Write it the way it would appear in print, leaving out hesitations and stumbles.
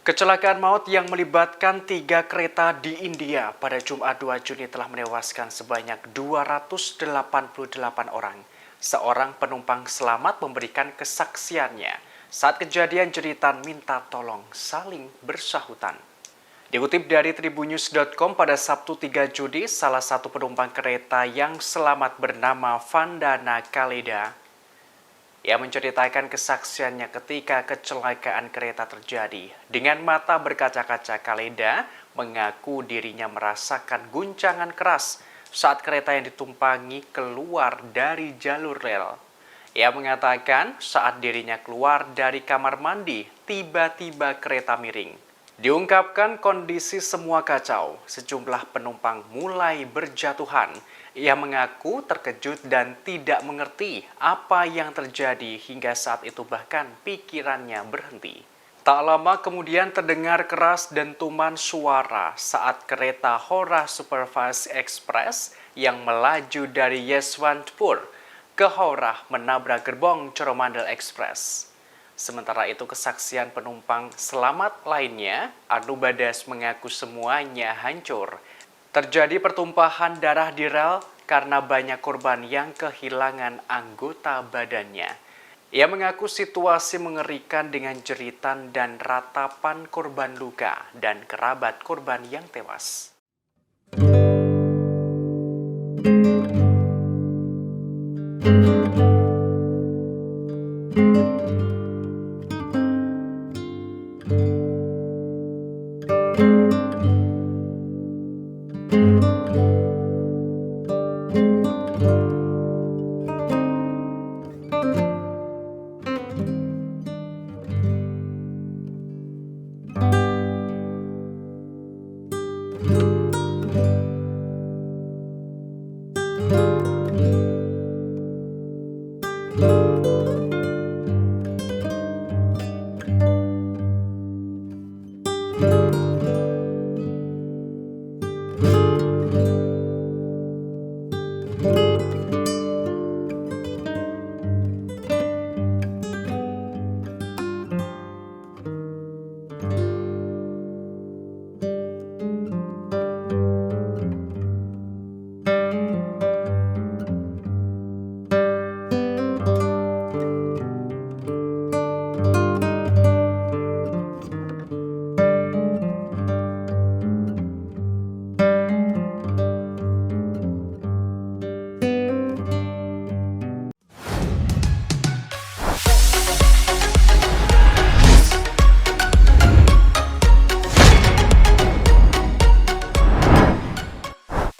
Kecelakaan maut yang melibatkan 3 kereta di India pada Jumat 2 Juni telah menewaskan sebanyak 288 orang. Seorang penumpang selamat memberikan kesaksiannya saat kejadian jeritan minta tolong saling bersahutan. Dikutip dari tribunnews.com pada Sabtu 3 Juni, salah satu penumpang kereta yang selamat bernama Vandana Kaleda. Ia menceritakan kesaksiannya ketika kecelakaan kereta terjadi. Dengan mata berkaca-kaca, Kaleda mengaku dirinya merasakan guncangan keras saat kereta yang ditumpangi keluar dari jalur rel. Ia mengatakan saat dirinya keluar dari kamar mandi, tiba-tiba kereta miring. Diungkapkan kondisi semua kacau, sejumlah penumpang mulai berjatuhan. Ia mengaku terkejut dan tidak mengerti apa yang terjadi hingga saat itu bahkan pikirannya berhenti. Tak lama kemudian terdengar keras dentuman suara saat kereta Howrah Superfast Express yang melaju dari Yeshwantpur ke Howrah menabrak gerbong Coromandel Express. Sementara itu kesaksian penumpang selamat lainnya, Anubadas mengaku semuanya hancur. Terjadi pertumpahan darah di rel karena banyak korban yang kehilangan anggota badannya. Ia mengaku situasi mengerikan dengan jeritan dan ratapan korban luka dan kerabat korban yang tewas.